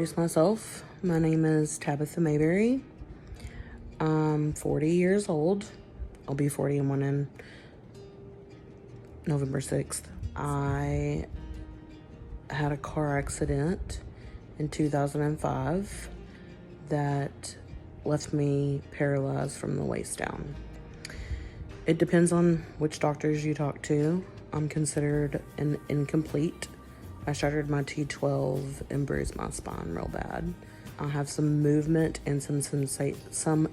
introduce myself. My name is Tabitha Mayberry. I'm 40 years old. I'll be 41 in November 6th. I had a car accident in 2005 that left me paralyzed from the waist down. It depends on which doctors you talk to. I'm considered an incomplete. I shattered my T12 and bruised my spine real bad. I have some movement and some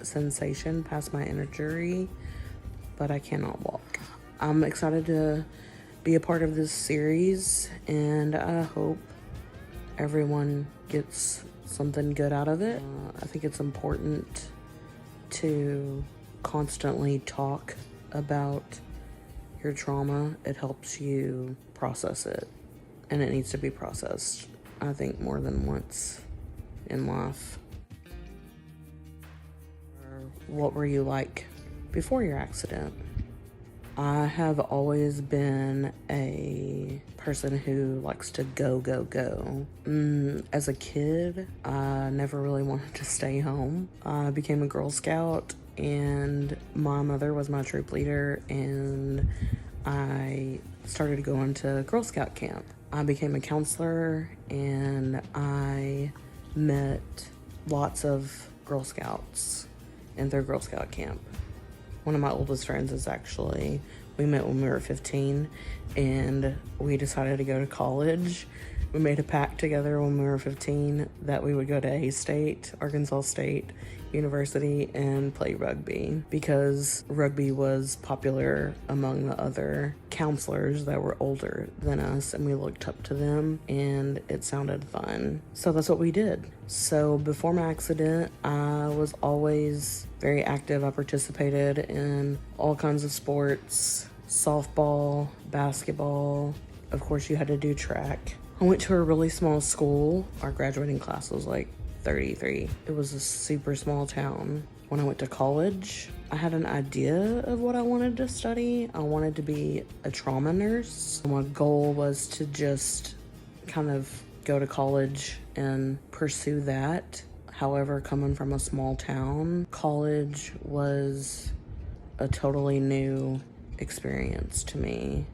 sensation past my inner jury, but I cannot walk. I'm excited to be a part of this series, and I hope everyone gets something good out of it. I think it's important to constantly talk about your trauma. It helps you process it, and it needs to be processed, I think, more than once in life. What were you like before your accident? I have always been a person who likes to go. As a kid, I never really wanted to stay home. I became a Girl Scout, and my mother was my troop leader, and I started going to Girl Scout camp. I became a counselor, and I met lots of Girl Scouts in their Girl Scout camp. One of my oldest friends we met when we were 15, and we decided to go to college. We made a pact together when we were 15 that we would go to Arkansas State University, and play rugby, because rugby was popular among the other counselors that were older than us, and we looked up to them, and it sounded fun. So that's what we did. So before my accident, I was always very active. I participated in all kinds of sports: softball, basketball. Of course, you had to do track. I went to a really small school. Our graduating class was like 33. It was a super small town. When I went to college, I had an idea of what I wanted to study. I wanted to be a trauma nurse. My goal was to just kind of go to college and pursue that. However, coming from a small town, college was a totally new experience to me.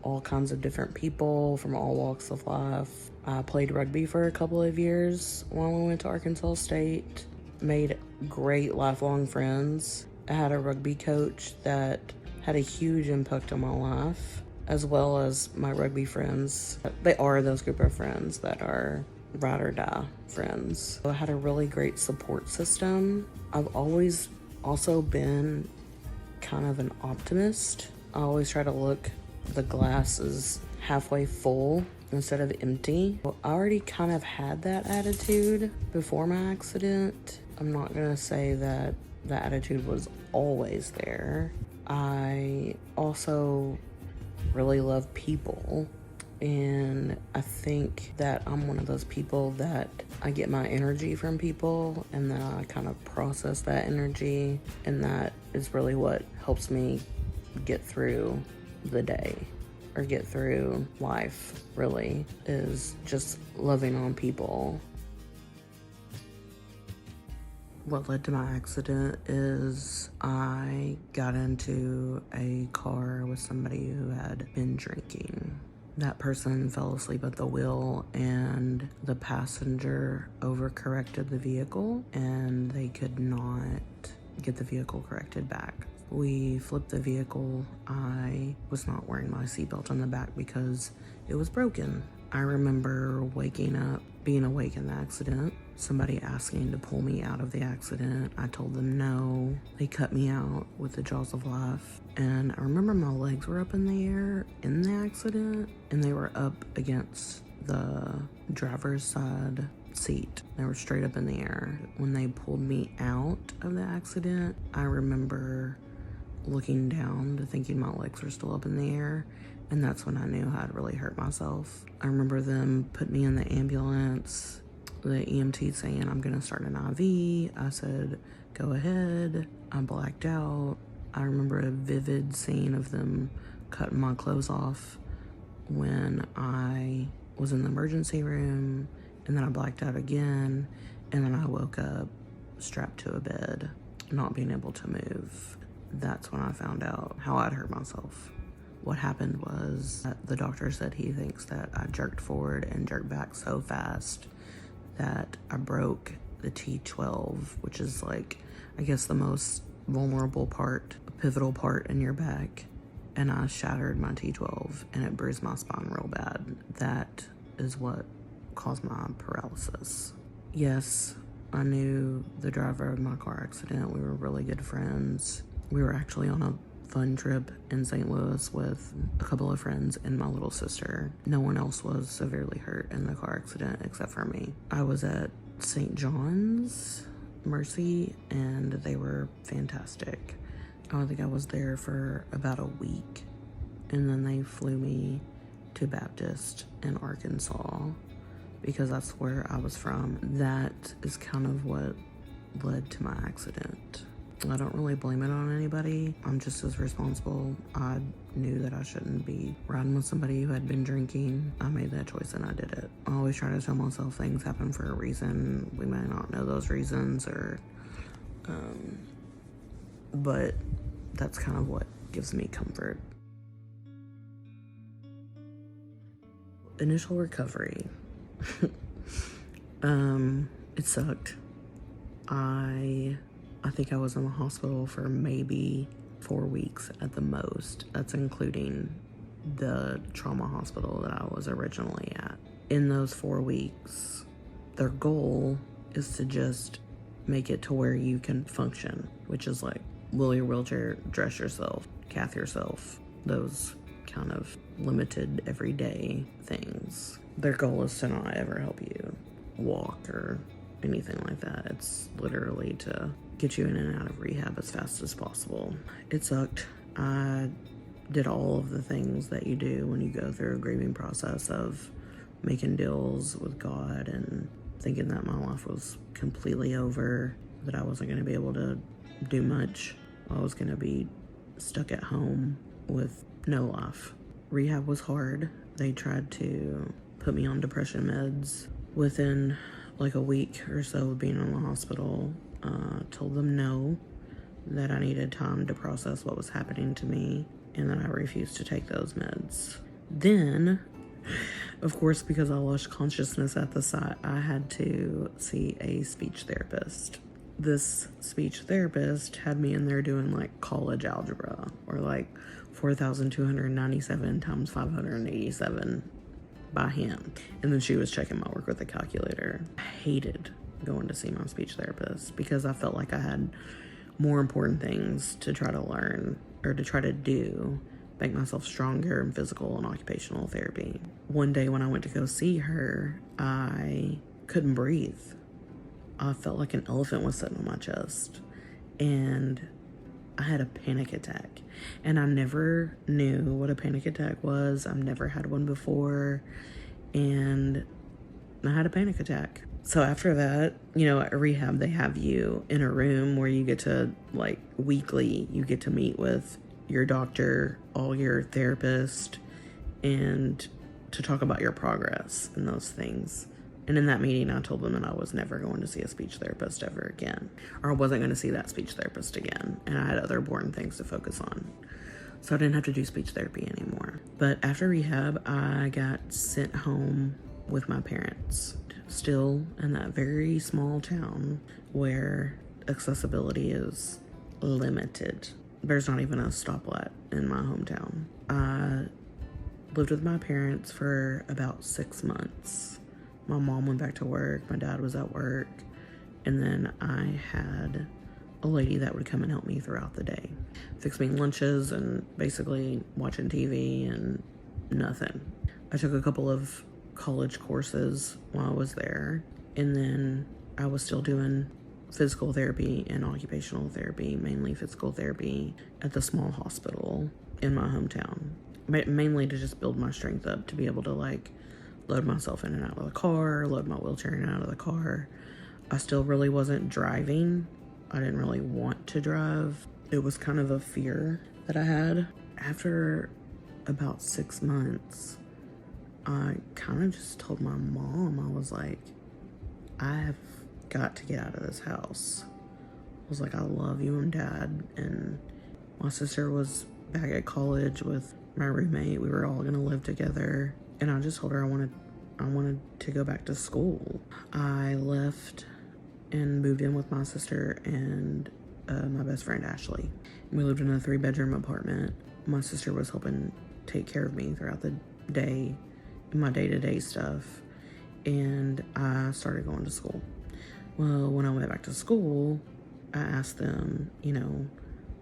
All kinds of different people from all walks of life. I played rugby for a couple of years while we went to Arkansas State. Made great lifelong friends. I had a rugby coach that had a huge impact on my life, as well as my rugby friends. They are those group of friends that are ride or die friends. So I had a really great support system. I've always also been kind of an optimist. I always try to look the glass is halfway full instead of empty. Well, I already kind of had that attitude before my accident. I'm not gonna say that the attitude was always there. I also really love people, and I think that I'm one of those people that I get my energy from people, and then I kind of process that energy, and that is really what helps me get through the day, or get through life, really, is just loving on people. What led to my accident is I got into a car with somebody who had been drinking. That person fell asleep at the wheel, and the passenger overcorrected the vehicle, and they could not get the vehicle corrected back. We flipped the vehicle. I was not wearing my seatbelt on the back because it was broken. I remember waking up, being awake in the accident, somebody asking to pull me out of the accident. I told them no. They cut me out with the jaws of life. And I remember my legs were up in the air in the accident, and they were up against the driver's side seat. They were straight up in the air. When they pulled me out of the accident, I remember looking down to thinking my legs were still up in the air, and that's when I knew I had really hurt myself. I remember them putting me in the ambulance, the EMT saying, "I'm gonna start an IV." I said, "Go ahead." I blacked out. I remember a vivid scene of them cutting my clothes off when I was in the emergency room, and then I blacked out again, and then I woke up strapped to a bed, not being able to move. That's when I found out how I'd hurt myself. What happened was that the doctor said he thinks that I jerked forward and jerked back so fast that I broke the T12, which is like, I guess, the most vulnerable part, pivotal part in your back. And I shattered my T12 and it bruised my spine real bad. That is what caused my paralysis. Yes, I knew the driver of my car accident. We were really good friends. We were actually on a fun trip in St. Louis with a couple of friends and my little sister. No one else was severely hurt in the car accident except for me. I was at St. John's Mercy and they were fantastic. I think I was there for about a week, and then they flew me to Baptist in Arkansas because that's where I was from. That is kind of what led to my accident. I don't really blame it on anybody. I'm just as responsible. I knew that I shouldn't be riding with somebody who had been drinking. I made that choice and I did it. I always try to tell myself things happen for a reason. We may not know those reasons, but that's kind of what gives me comfort. Initial recovery. It sucked. I think I was in the hospital for maybe 4 weeks at the most. That's including the trauma hospital that I was originally at. In those 4 weeks, their goal is to just make it to where you can function, which is like wheel your wheelchair, dress yourself, cath yourself, those kind of limited everyday things. Their goal is to not ever help you walk or anything like that. It's literally to get you in and out of rehab as fast as possible. It sucked. I did all of the things that you do when you go through a grieving process of making deals with God and thinking that my life was completely over, that I wasn't going to be able to do much. I was going to be stuck at home with no life. Rehab was hard. They tried to put me on depression meds. Within like a week or so of being in the hospital, told them no, that I needed time to process what was happening to me, and that I refused to take those meds. Then, of course, because I lost consciousness at the site, I had to see a speech therapist. This speech therapist had me in there doing like college algebra, or like 4,297 times 587 by hand. And then she was checking my work with a calculator. I hated going to see my speech therapist because I felt like I had more important things to try to learn or to try to do, make myself stronger in physical and occupational therapy. One day when I went to go see her, I couldn't breathe. I felt like an elephant was sitting on my chest, and I had a panic attack. And I never knew what a panic attack was. I've never had one before, and I had a panic attack. So after that, at rehab, they have you in a room where you get to, like, weekly, you get to meet with your doctor, all your therapist, and to talk about your progress and those things. And in that meeting, I told them that I was never going to see a speech therapist ever again, or I wasn't going to see that speech therapist again, and I had other important things to focus on. So I didn't have to do speech therapy anymore. But after rehab, I got sent home with my parents, still in that very small town where accessibility is limited. There's not even a stoplight in my hometown. I lived with my parents for about 6 months. My mom went back to work, my dad was at work, and then I had a lady that would come and help me throughout the day. Fix me lunches and basically watching TV and nothing. I took a couple of college courses while I was there, and then I was still doing physical therapy and occupational therapy, mainly physical therapy, at the small hospital in my hometown, mainly to just build my strength up to be able to, like, load myself in and out of the car, load my wheelchair in and out of the car. I still really wasn't driving. I didn't really want to drive. It was kind of a fear that I had. After about 6 months, I kind of just told my mom, I was like, I have got to get out of this house. I was like, I love you and Dad. And my sister was back at college with my roommate. We were all gonna live together. And I just told her I wanted to go back to school. I left and moved in with my sister and my best friend Ashley. We lived in a 3-bedroom apartment. My sister was helping take care of me throughout the day, my day-to-day stuff, and I started going to school. Well, when I went back to school, I asked them,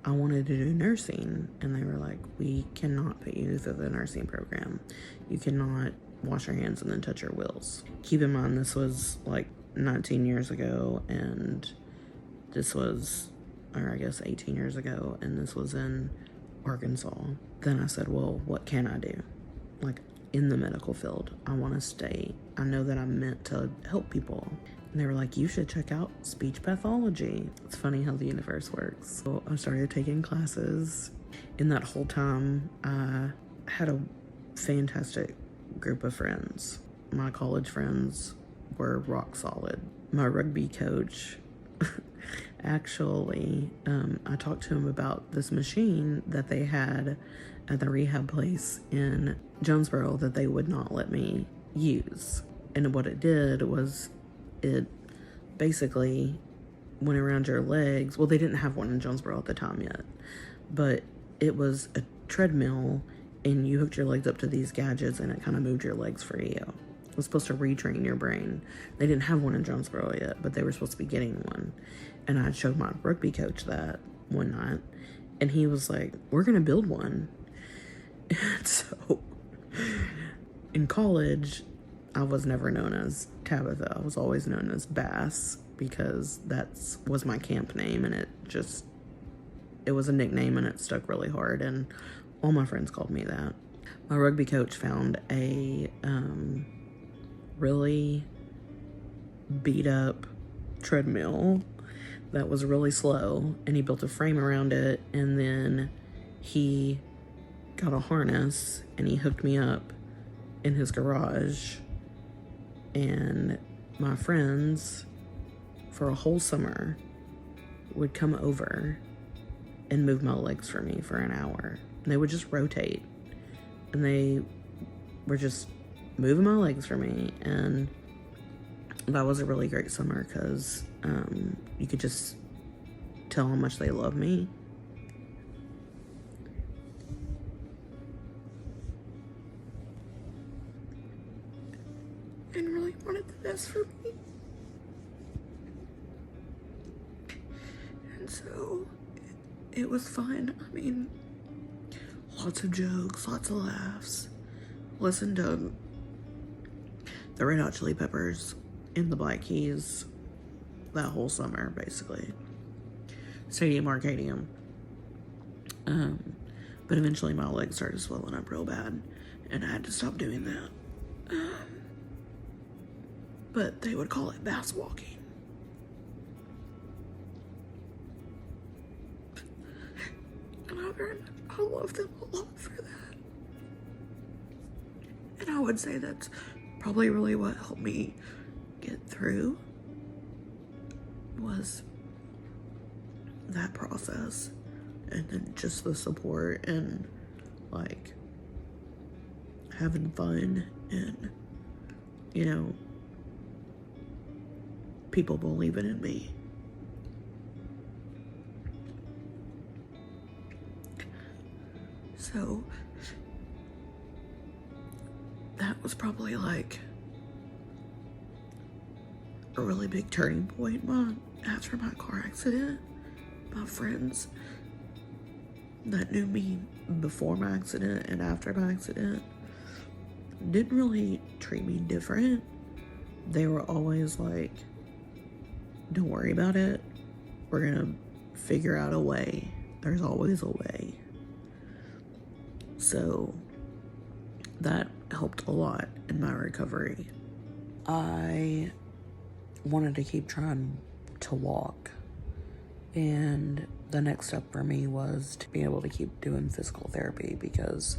I wanted to do nursing, and they were like, we cannot put you through the nursing program. You cannot wash your hands and then touch your wheels. Keep in mind, this was like 19 years ago, and this was, or I guess 18 years ago, and this was in Arkansas. Then I said, well, what can I do? Like, in the medical field, I want to stay. I know that I'm meant to help people. And they were like, you should check out speech pathology. It's funny how the universe works. So I started taking classes. In that whole time, I had a fantastic group of friends. My college friends were rock solid. My rugby coach, actually, I talked to him about this machine that they had at the rehab place in Jonesboro that they would not let me use. And what it did was it basically went around your legs. Well, they didn't have one in Jonesboro at the time yet, but it was a treadmill, and you hooked your legs up to these gadgets, and it kind of moved your legs for you. It was supposed to retrain your brain. They didn't have one in Jonesboro yet, but they were supposed to be getting one. And I showed my rugby coach that one night, and he was like, we're going to build one. And so in college, I was never known as Tabitha. I was always known as Bass, because was my camp name, and it was a nickname, and it stuck really hard, and all my friends called me that. My rugby coach found a really beat up treadmill that was really slow, and he built a frame around it, and then he got a harness and he hooked me up in his garage. And my friends, for a whole summer, would come over and move my legs for me for an hour. And they would just rotate. And they were just moving my legs for me. And that was a really great summer, because you could just tell how much they love me. And really wanted the best for me. And so it was fun. I mean, lots of jokes, lots of laughs. Listened to the Red Hot Chili Peppers in the Black Keys that whole summer, basically. Stadium Arcadium. But eventually my legs started swelling up real bad, and I had to stop doing that. But they would call it bass walking. And I love them a lot for that. And I would say that's probably really what helped me get through, was that process, and then just the support, and like having fun, and people believing in me. So that was probably like a really big turning point. After my car accident, my friends that knew me before my accident and after my accident didn't really treat me different. They were always like, don't worry about it. We're gonna figure out a way. There's always a way. So that helped a lot in my recovery. I wanted to keep trying to walk, and the next step for me was to be able to keep doing physical therapy, because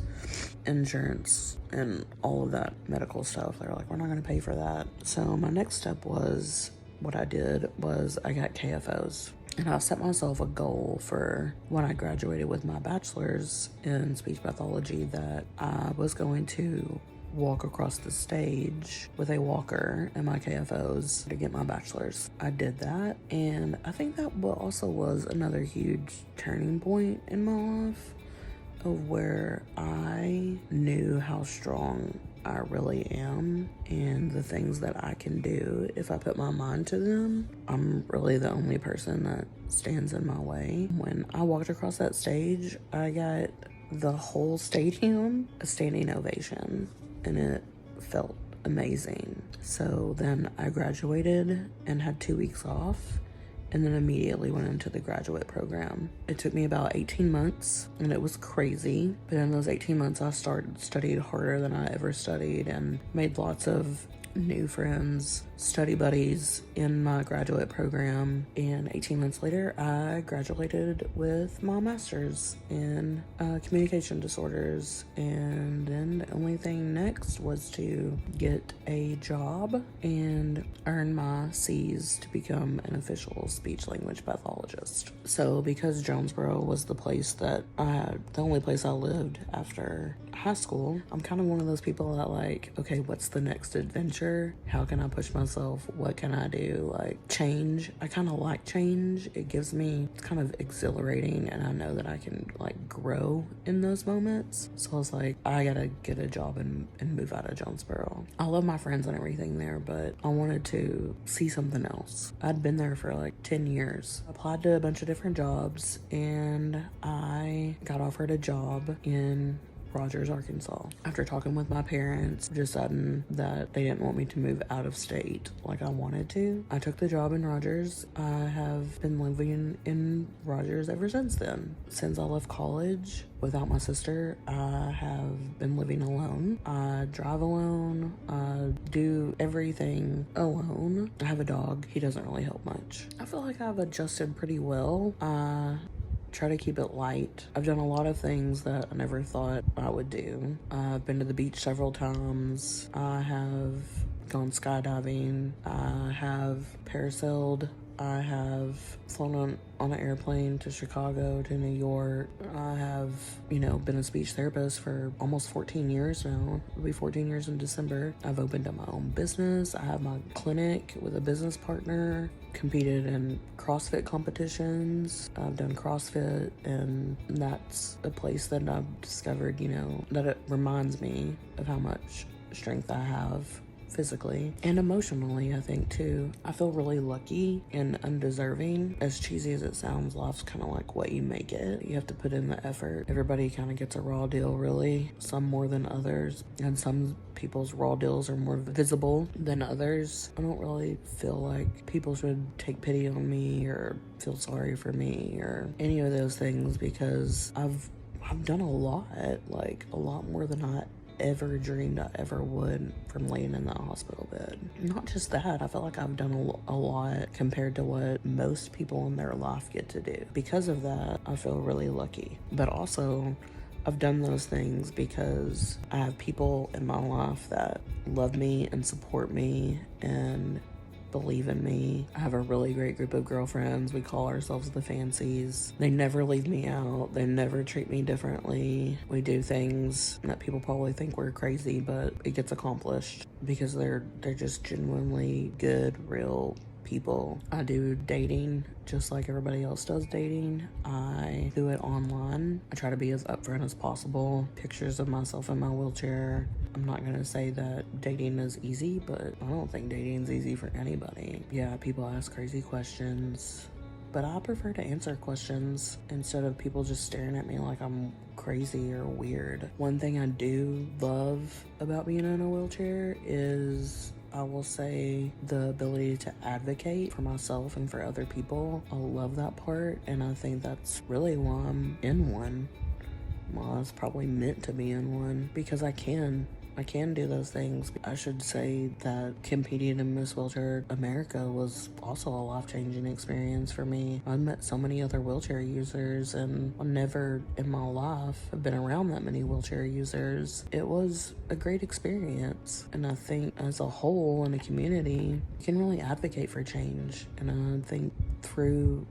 insurance and all of that medical stuff, they're like, we're not going to pay for that. So my next step was, what I did was I got KFOs. And I set myself a goal for when I graduated with my bachelor's in speech pathology, that I was going to walk across the stage with a walker and my KFOs to get my bachelor's. I did that, and I think that also was another huge turning point in my life, of where I knew how strong I really am and the things that I can do if I put my mind to them. I'm really the only person that stands in my way. When I walked across that stage, I got the whole stadium a standing ovation, and it felt amazing. So then I graduated and had 2 weeks off, and then immediately went into the graduate program. It took me about 18 months, and it was crazy. But in those 18 months, I studied harder than I ever studied, and made lots of new friends, study buddies in my graduate program. And 18 months later, I graduated with my master's in communication disorders. And then the only thing next was to get a job and earn my C's to become an official speech language pathologist. So because Jonesboro was the only place I lived after high school, I'm kind of one of those people that like, okay, what's the next adventure? How can I push myself? What can I do? Like, change. I kind of like change. It's kind of exhilarating, and I know that I can like grow in those moments. So I was like, I gotta get a job and move out of Jonesboro. I love my friends and everything there, but I wanted to see something else. I'd been there for like 10 years. Applied to a bunch of different jobs, and I got offered a job in Rogers, Arkansas. After talking with my parents, deciding that they didn't want me to move out of state like I wanted to, I took the job in Rogers. I have been living in Rogers ever since then. Since I left college without my sister, I have been living alone. I drive alone. I do everything alone. I have a dog. He doesn't really help much. I feel like I've adjusted pretty well. Try to keep it light. I've done a lot of things that I never thought I would do. I've been to the beach several times. I have gone skydiving. I have parasailed. I have flown on an airplane to Chicago, to New York. I have, been a speech therapist for almost 14 years now. It'll be 14 years in December. I've opened up my own business. I have my clinic with a business partner. Competed in CrossFit competitions. I've done CrossFit, and that's a place that I've discovered, that it reminds me of how much strength I have physically and emotionally, I think, too. I feel really lucky and undeserving. As cheesy as it sounds, life's kind of like what you make it. You have to put in the effort. Everybody kind of gets a raw deal, really. Some more than others, and some people's raw deals are more visible than others. I don't really feel like people should take pity on me or feel sorry for me or any of those things, because I've done a lot more than I ever dreamed I ever would from laying in that hospital bed. Not just that, I feel like I've done a lot compared to what most people in their life get to do. Because of that, I feel really lucky. But also, I've done those things because I have people in my life that love me and support me and believe in me. I have a really great group of girlfriends. We call ourselves the Fancies. They never leave me out. They never treat me differently. We do things that people probably think we're crazy, but it gets accomplished because they're just genuinely good, real people. I do dating just like everybody else does dating. I do it online. I try to be as upfront as possible. Pictures of myself in my wheelchair. I'm not gonna say that dating is easy, but I don't think dating is easy for anybody. Yeah, people ask crazy questions, but I prefer to answer questions instead of people just staring at me like I'm crazy or weird. One thing I do love about being in a wheelchair is, I will say, the ability to advocate for myself and for other people. I love that part, and I think that's really why I'm in one. Well, I was probably meant to be in one because I can do those things. I should say that competing in Miss Wheelchair America was also a life-changing experience for me. I met so many other wheelchair users, and I never in my life have been around that many wheelchair users. It was a great experience, and I think as a whole in a community, you can really advocate for change. And I think through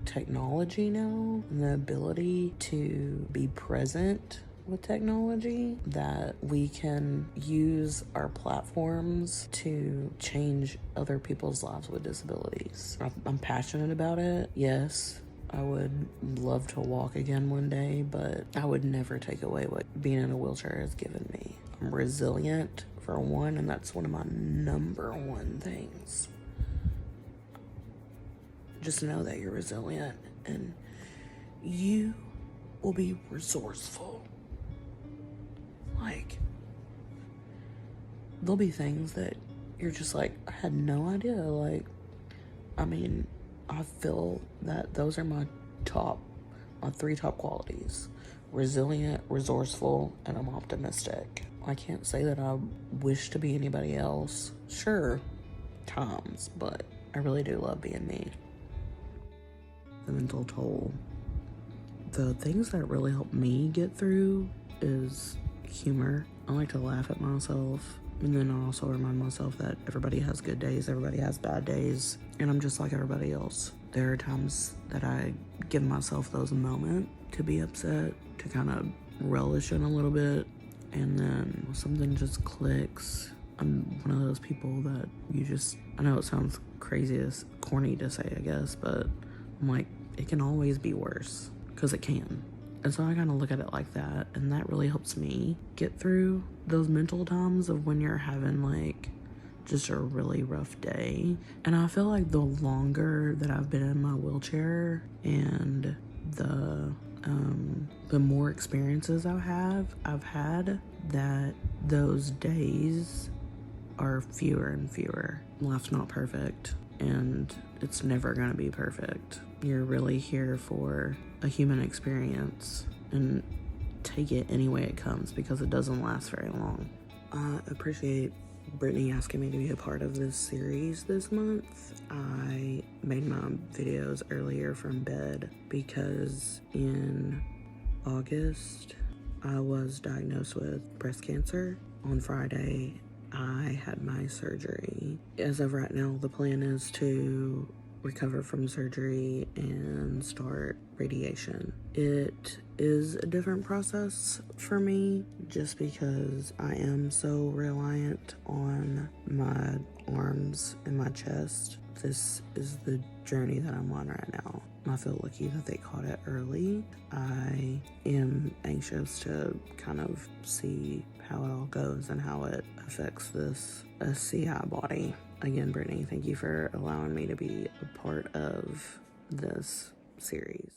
technology now and the ability to be present with technology, that we can use our platforms to change other people's lives with disabilities. I'm passionate about it. Yes, I would love to walk again one day, but I would never take away what being in a wheelchair has given me. I'm resilient, for one, and that's one of my number one things. Just know that you're resilient and you will be resourceful. Like, there'll be things that you're just like, I had no idea. Like, I mean, I feel that those are my three top qualities: resilient, resourceful, and I'm optimistic. I can't say that I wish to be anybody else. Sure, times, but I really do love being me. The mental toll. The things that really help me get through is humor. I like to laugh at myself, and then I also remind myself that everybody has good days, everybody has bad days, and I'm just like everybody else. There are times that I give myself those moments to be upset, to kind of relish in a little bit, and then something just clicks. I'm one of those people that I know it sounds crazy, as corny to say, I guess, but I'm like, it can always be worse, because it can. And so I kind of look at it like that, and that really helps me get through those mental times of when you're having like just a really rough day. And I feel like the longer that I've been in my wheelchair and the more experiences I've had, that those days are fewer and fewer. Life's not perfect, and it's never gonna be perfect. You're really here for a human experience, and take it any way it comes, because it doesn't last very long. I appreciate Brittany asking me to be a part of this series this month. I made my videos earlier from bed because in August I was diagnosed with breast cancer. On Friday I had my surgery. As of right now, the plan is to recover from surgery and start radiation. It is a different process for me just because I am so reliant on my arms and my chest. This is the journey that I'm on right now. I feel lucky that they caught it early. I am anxious to kind of see how it all goes and how it affects this SCI body. Again, Brittany, thank you for allowing me to be a part of this series.